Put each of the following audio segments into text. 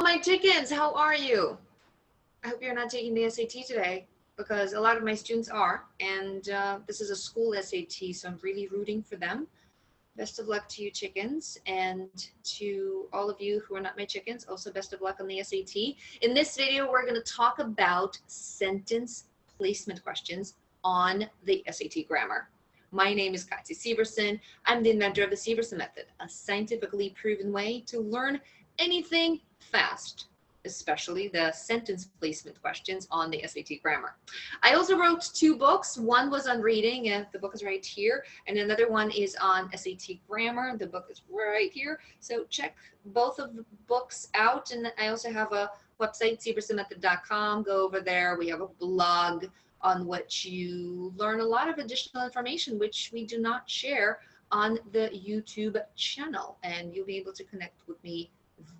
My chickens, how are you? I hope you're not taking the SAT today because a lot of my students are, and this is a school SAT, so I'm really rooting for them. Best of luck to you chickens, and to all of you who are not my chickens, also best of luck on the SAT. In this video, we're going to talk about sentence placement questions on the SAT grammar. My name is Katya Severson. I'm the inventor of the Severson method, a scientifically proven way to learn anything fast, especially the sentence placement questions on the SAT grammar. I also wrote 2 books. One was on reading, and the book is right here, and another one is on SAT grammar. The book is right here. So check both of the books out, and I also have a website, seversonmethod.com. Go over there. We have a blog on which you learn a lot of additional information which we do not share on the YouTube channel, and you'll be able to connect with me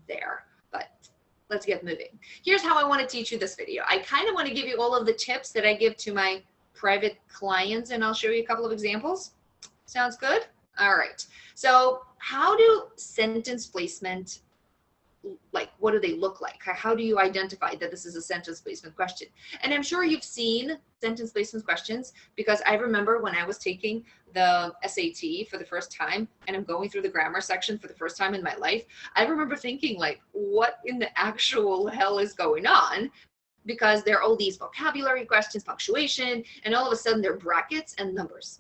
there. But let's get moving. Here's how I want to teach you this video. I kind of want to give you all of the tips that I give to my private clients, and I'll show you a couple of examples. Sounds good? All right. So how do sentence placement, like what do they look like? How do you identify that this is a sentence placement question? And I'm sure you've seen sentence placement questions, because I remember when I was taking the SAT for the first time and I'm going through the grammar section for the first time in my life, I remember thinking, like, what in the actual hell is going on? Because there are all these vocabulary questions, punctuation, and all of a sudden they're brackets and numbers.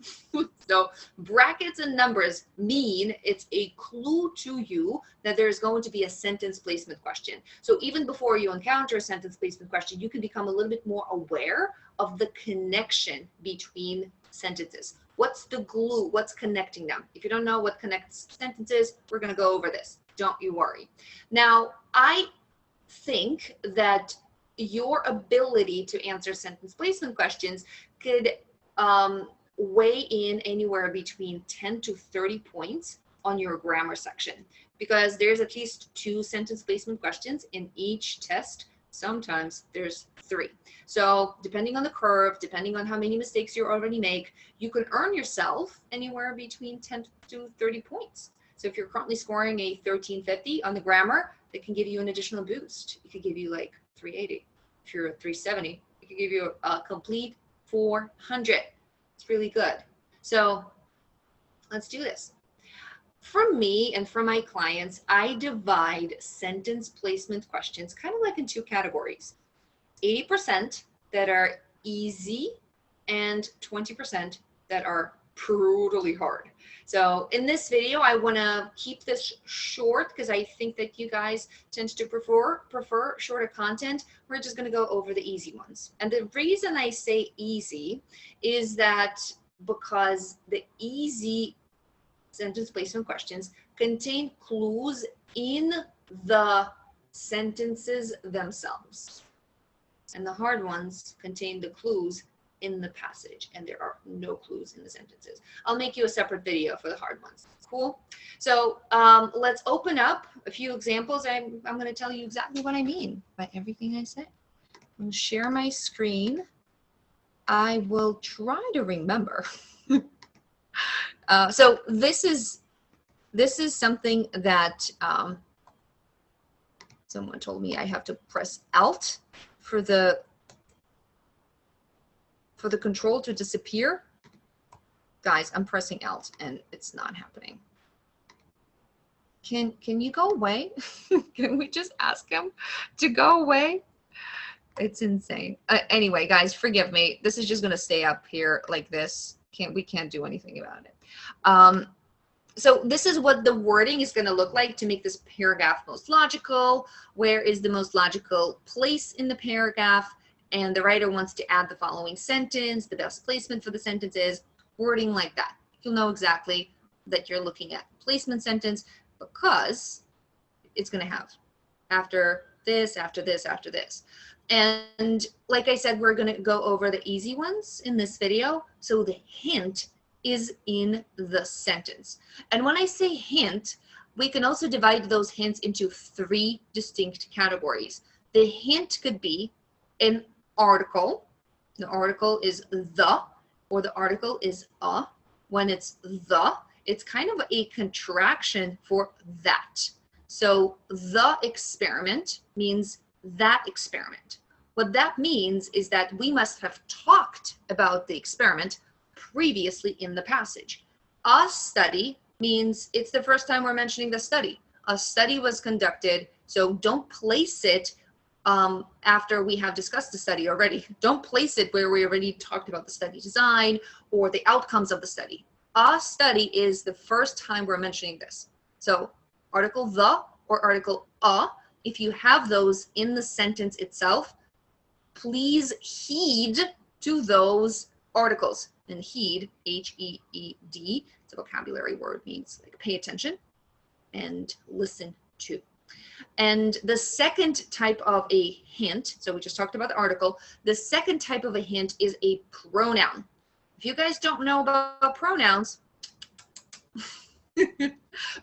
So brackets and numbers mean it's a clue to you that there's going to be a sentence placement question. So even before you encounter a sentence placement question, you can become a little bit more aware of the connection between sentences. What's the glue? What's connecting them? If you don't know what connects sentences, we're going to go over this. Don't you worry. Now, I think that your ability to answer sentence placement questions could weigh in anywhere between 10 to 30 points on your grammar section, because there's at least 2 sentence placement questions in each test. Sometimes there's 3. So depending on the curve, depending on how many mistakes you already make, you can earn yourself anywhere between 10 to 30 points. So if you're currently scoring a 1350 on the grammar, that can give you an additional boost. It could give you like 380. If you're a 370, it could give you a complete 400. It's really good. So let's do this. For me and for my clients, I divide sentence placement questions kind of like in 2 categories. 80% that are easy and 20% that are brutally hard. So in this video, I want to keep this short because I think that you guys tend to prefer shorter content. We're just going to go over the easy ones. And the reason I say easy is that because the easy sentence placement questions contain clues in the sentences themselves, and the hard ones contain the clues in the passage, and there are no clues in the sentences. I'll make you a separate video for the hard ones. Cool. So let's open up a few examples. I'm going to tell you exactly what I mean by everything I say. I'm going to share my screen. I will try to remember. So this is something that someone told me I have to press Alt for the control to disappear. Guys, I'm pressing Alt and it's not happening. Can you go away? Can we just ask him to go away? It's insane. Anyway, guys, forgive me. This is just going to stay up here like this. We can't do anything about it. So this is what the wording is going to look like to make this paragraph most logical. Where is the most logical place in the paragraph? And the writer wants to add the following sentence, the best placement for the sentence is, wording like that. You'll know exactly that you're looking at placement sentence, because it's going to have after this, after this, after this. And like I said, we're going to go over the easy ones in this video. So the hint is in the sentence. And when I say hint, we can also divide those hints into 3 distinct categories. The hint could be an article. The article is the, or the article is a. When it's the, it's kind of a contraction for that. So the experiment means that experiment. What that means is that we must have talked about the experiment previously in the passage. A study means it's the first time we're mentioning the study. A study was conducted, so don't place it after we have discussed the study already. Don't place it where we already talked about the study design or the outcomes of the study. A study is the first time we're mentioning this. So article the or article a, if you have those in the sentence itself, please heed to those articles. And heed, H-E-E-D, it's a vocabulary word, means like pay attention and listen to. And the second type of a hint, so we just talked about the article, the second type of a hint is a pronoun. If you guys don't know about pronouns,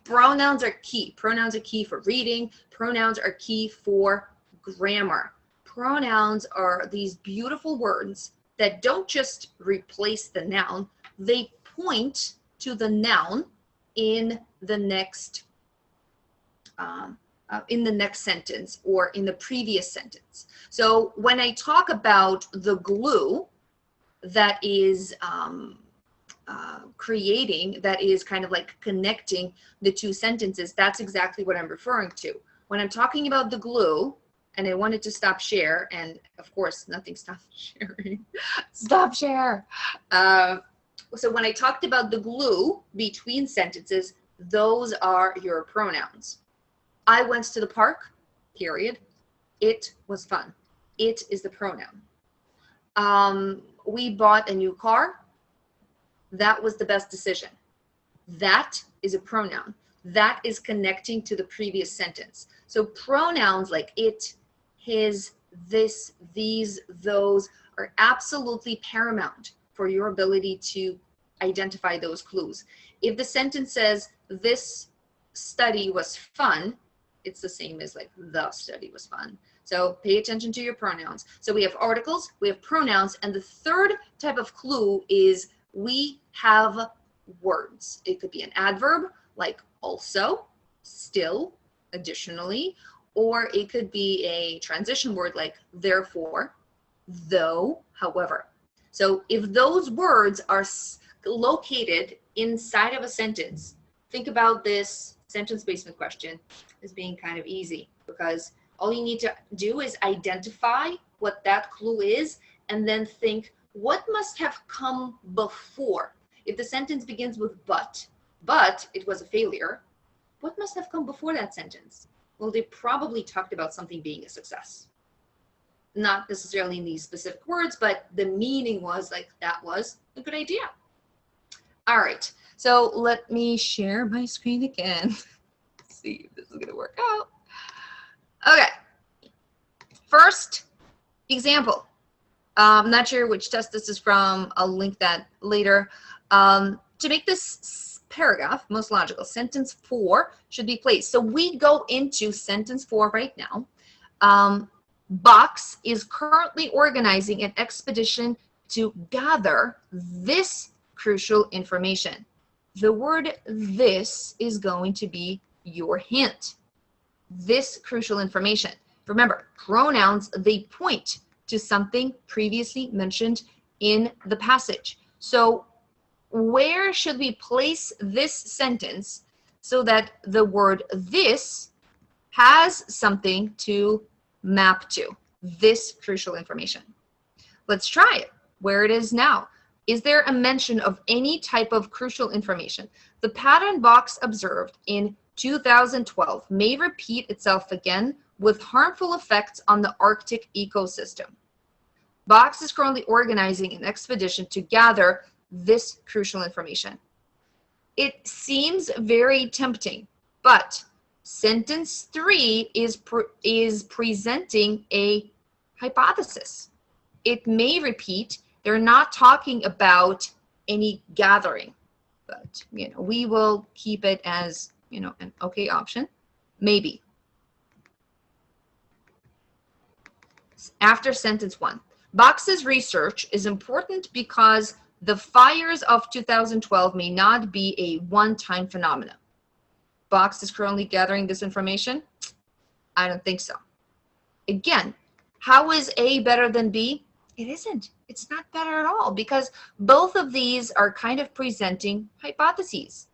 pronouns are key. Pronouns are key for reading. Pronouns are key for grammar. Pronouns are these beautiful words that don't just replace the noun, they point to the noun in the next sentence or in the previous sentence. So when I talk about the glue that is creating, that is kind of like connecting the two sentences, that's exactly what I'm referring to. When I'm talking about the glue, and I wanted to stop share, and of course nothing stopped sharing. Stop share. So when I talked about the glue between sentences, those are your pronouns. I went to the park, period. It was fun. It is the pronoun. We bought a new car. That was the best decision. That is a pronoun. That is connecting to the previous sentence. So pronouns like it, his, this, these, those are absolutely paramount for your ability to identify those clues. If the sentence says, this study was fun, it's the same as like the study was fun. So pay attention to your pronouns. So we have articles, we have pronouns, and the third type of clue is we have words. It could be an adverb like also, still, additionally, or it could be a transition word like therefore, though, however. So if those words are located inside of a sentence, think about this sentence basement question as being kind of easy, because all you need to do is identify what that clue is and then think, what must have come before? If the sentence begins with but it was a failure, what must have come before that sentence? Well, they probably talked about something being a success. Not necessarily in these specific words, but the meaning was like, that was a good idea. All right, so let me share my screen again. See if this is gonna work out. Okay, first example. I'm not sure which test this is from. I'll link that later. To make this paragraph most logical, sentence 4 should be placed. So we go into sentence 4 right now. Box is currently organizing an expedition to gather this crucial information. The word this is going to be your hint. This crucial information. Remember, pronouns, they point to something previously mentioned in the passage. So where should we place this sentence so that the word this has something to map to, this crucial information? Let's try it. Where it is now. Is there a mention of any type of crucial information? The pattern box observed in 2012 may repeat itself again with harmful effects on the Arctic ecosystem. Box is currently organizing an expedition to gather this crucial information. It seems very tempting, but sentence 3 is presenting a hypothesis. It may repeat. They're not talking about any gathering, but we will keep it as an okay option. Maybe. After sentence 1, Box's research is important because the fires of 2012 may not be a one-time phenomenon. Box is currently gathering this information? I don't think so. Again, how is A better than B? It isn't. It's not better at all because both of these are kind of presenting hypotheses.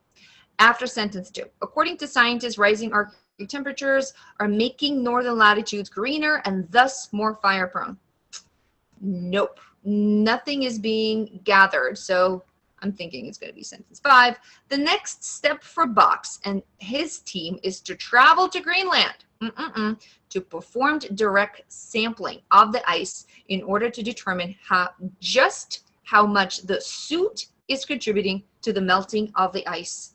After sentence 2, according to scientists, rising Arctic temperatures are making northern latitudes greener and thus more fire prone. Nope, nothing is being gathered. So I'm thinking it's going to be sentence 5. The next step for Box and his team is to travel to Greenland to perform direct sampling of the ice in order to determine just how much the suit is contributing to the melting of the ice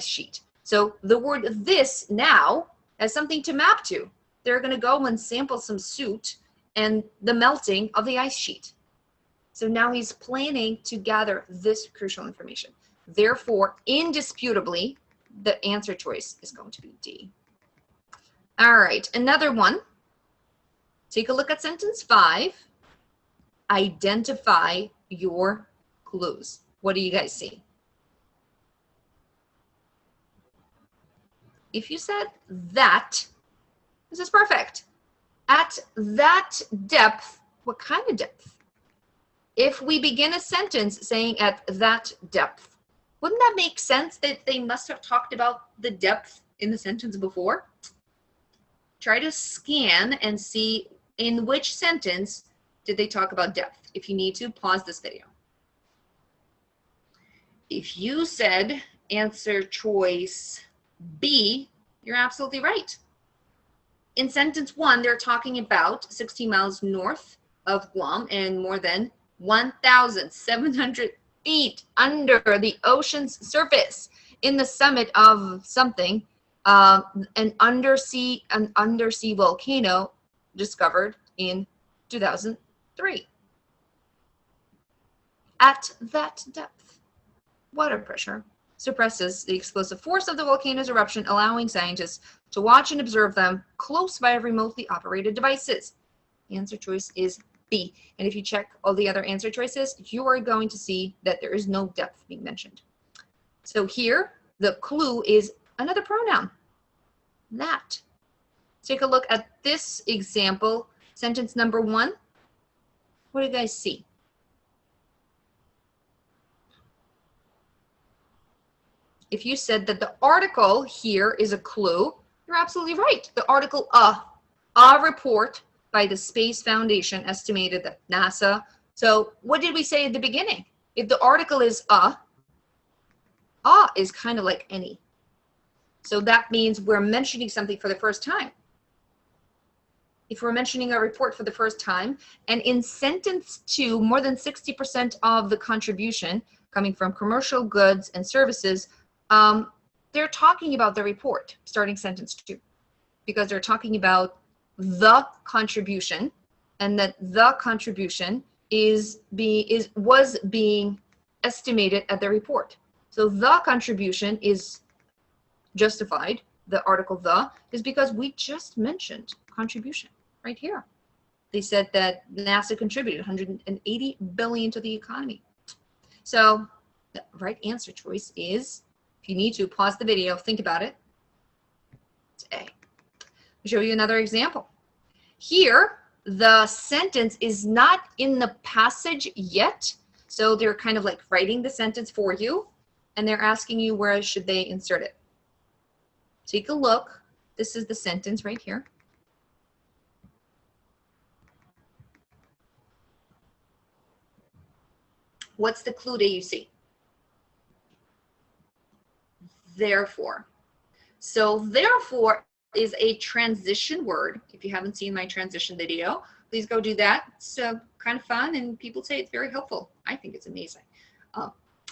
sheet. So the word "this" now has something to map to. They're going to go and sample some soot and the melting of the ice sheet. So now he's planning to gather this crucial information. Therefore, indisputably, the answer choice is going to be D. All right, another one. Take a look at sentence 5. Identify your clues. What do you guys see? If you said that, this is perfect. At that depth, what kind of depth? If we begin a sentence saying at that depth, wouldn't that make sense that they must have talked about the depth in the sentence before? Try to scan and see in which sentence did they talk about depth. If you need to, pause this video. If you said answer choice B, you're absolutely right. In sentence 1, they're talking about 16 miles north of Guam and more than 1,700 feet under the ocean's surface in the summit of something, an undersea volcano discovered in 2003. At that depth, water pressure suppresses the explosive force of the volcano's eruption, allowing scientists to watch and observe them close by remotely operated devices. The answer choice is B. And if you check all the other answer choices, you are going to see that there is no depth being mentioned. So here, the clue is another pronoun, that. Take a look at this example, sentence number 1. What do you guys see? If you said that the article here is a clue, you're absolutely right. The article a report by the Space Foundation estimated that NASA. So what did we say at the beginning? If the article is a is kind of like any. So that means we're mentioning something for the first time. If we're mentioning a report for the first time, and in sentence 2, more than 60% of the contribution coming from commercial goods and services, they're talking about the report, starting sentence 2, because they're talking about the contribution, and that the contribution was being estimated at the report. So the contribution is justified. The article "the" is because we just mentioned contribution right here. They said that NASA contributed 180 billion to the economy. So the right answer choice is, if you need to, pause the video, think about it. It's A. I'll show you another example. Here, the sentence is not in the passage yet, so they're kind of like writing the sentence for you, and they're asking you where should they insert it. Take a look. This is the sentence right here. What's the clue that you see? Therefore. So therefore is a transition word. If you haven't seen my transition video, please go do that. It's kind of fun, and people say it's very helpful. I think it's amazing.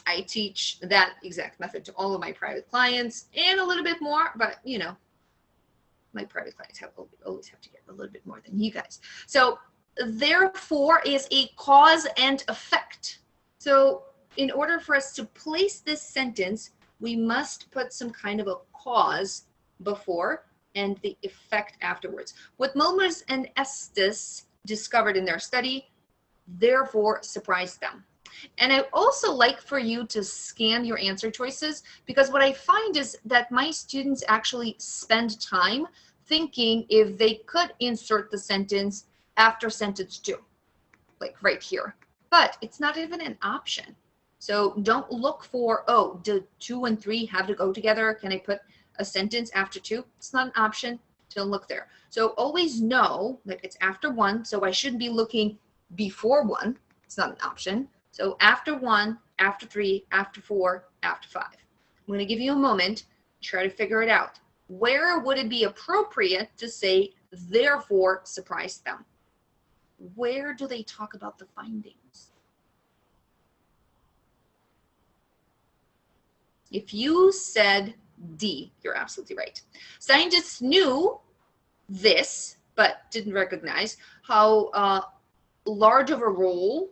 I teach that exact method to all of my private clients and a little bit more, but you know, my private clients always have to get a little bit more than you guys. So therefore is a cause and effect. So in order for us to place this sentence, we must put some kind of a cause before and the effect afterwards. What Mulmers and Estes discovered in their study, therefore, surprised them. And I also like for you to scan your answer choices, because what I find is that my students actually spend time thinking if they could insert the sentence after sentence 2, like right here. But it's not even an option. So don't look for, oh, do 2 and 3 have to go together? Can I put a sentence after 2? It's not an option. Don't look there. So always know that it's after 1, so I shouldn't be looking before 1. It's not an option. So after 1, after 3, after 4, after 5. I'm going to give you a moment, try to figure it out. Where would it be appropriate to say, therefore, surprise them? Where do they talk about the findings? If you said D, you're absolutely right. Scientists knew this, but didn't recognize how large of a role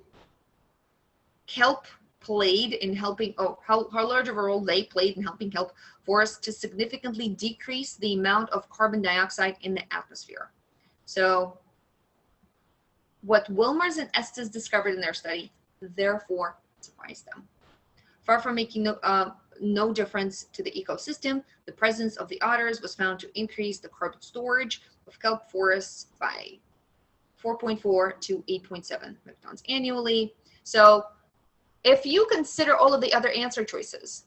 kelp played in helping, how large of a role they played in helping kelp forests to significantly decrease the amount of carbon dioxide in the atmosphere. So what Wilmers and Estes discovered in their study, therefore, surprised them. Far from making no difference to the ecosystem, the presence of the otters was found to increase the carbon storage of kelp forests by 4.4 to 8.7 megatons annually. So if you consider all of the other answer choices,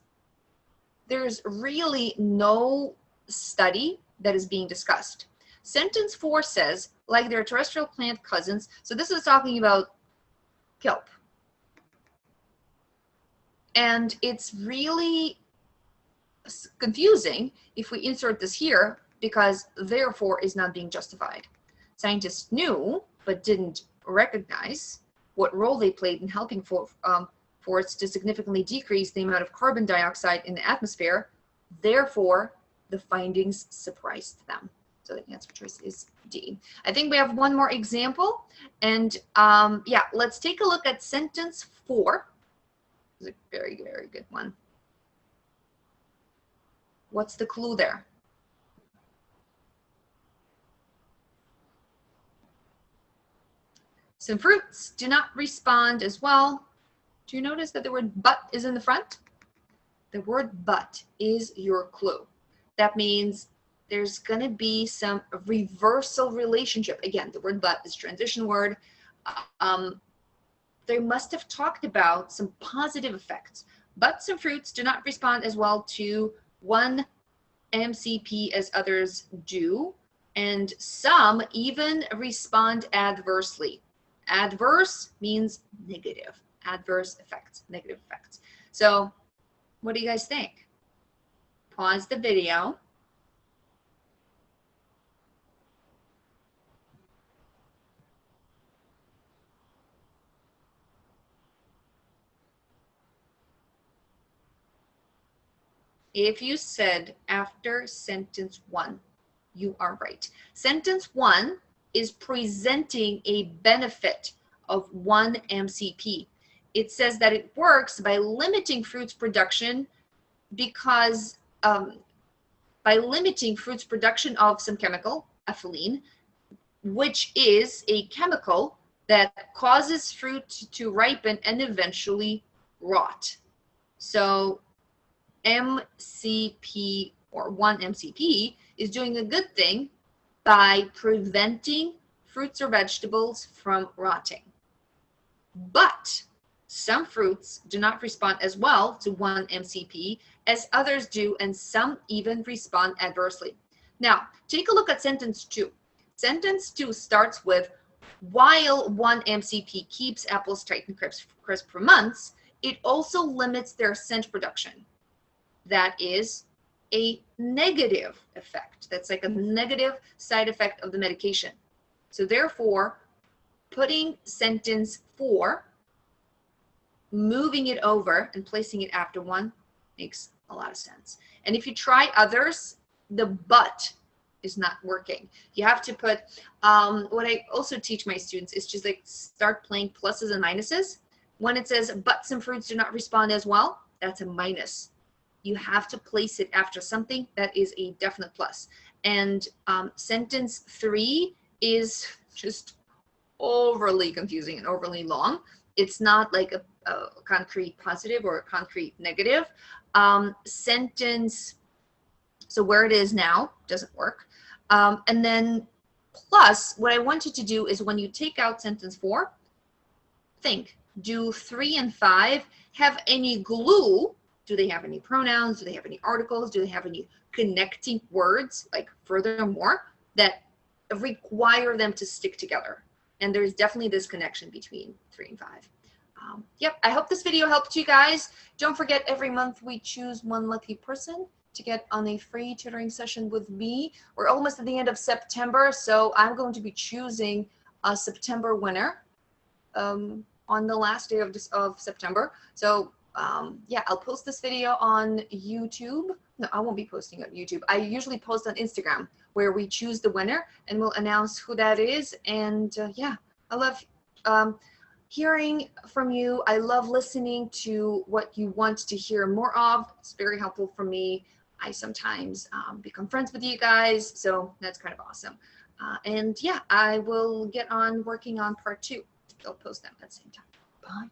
there's really no study that is being discussed. Sentence 4 says, like their terrestrial plant cousins, so this is talking about kelp. And it's really confusing if we insert this here, because therefore is not being justified. Scientists knew, but didn't recognize what role they played in helping forests to significantly decrease the amount of carbon dioxide in the atmosphere. Therefore, the findings surprised them. So the answer choice is D. I think we have one more example. And yeah, let's take a look at sentence 4. It's a very, very good one. What's the clue there? Some fruits do not respond as well. Do you notice that the word but is in the front? The word but is your clue. That means there's going to be some reversal relationship. Again, the word but is a transition word. They must have talked about some positive effects. But some fruits do not respond as well to 1 MCP as others do, and some even respond adversely. Adverse means negative. Adverse effects, negative effects. So what do you guys think? Pause the video. If you said after sentence 1, you are right. Sentence 1 is presenting a benefit of 1 MCP. It says that it works by limiting fruits production because by limiting fruits production of some chemical, ethylene, which is a chemical that causes fruit to ripen and eventually rot. So MCP, or 1 MCP, is doing a good thing by preventing fruits or vegetables from rotting. But some fruits do not respond as well to 1 MCP as others do, and some even respond adversely. Now, take a look at sentence 2. Sentence 2 starts with, while 1 MCP keeps apples tight and crisp for months, it also limits their scent production. That is a negative effect. That's like a negative side effect of the medication. So therefore, putting sentence 4, moving it over and placing it after 1 makes a lot of sense. And if you try others, the but is not working. You have to put, what I also teach my students is just like start playing pluses and minuses. When it says, but some fruits do not respond as well, that's a minus. You have to place it after something that is a definite plus. And sentence 3 is just overly confusing and overly long. It's not like concrete positive or concrete negative. Sentence, so where it is now doesn't work. And then plus, what I want you to do is when you take out sentence 4, think, do 3 and 5 have any glue? Do they have any pronouns? Do they have any articles? Do they have any connecting words, like furthermore, that require them to stick together? And there's definitely this connection between 3 and 5. Yep, I hope this video helped you guys. Don't forget, every month we choose one lucky person to get on a free tutoring session with me. We're almost at the end of September, so I'm going to be choosing a September winner on the last day of September. So yeah, I'll post this video on YouTube. No, I won't be posting on YouTube. I usually post on Instagram, where we choose the winner and we'll announce who that is. And yeah, I love hearing from you. I love listening to what you want to hear more of. It's very helpful for me. I sometimes become friends with you guys, so that's kind of awesome. And yeah, I will get on working on part 2. I'll post them at the same time. Bye.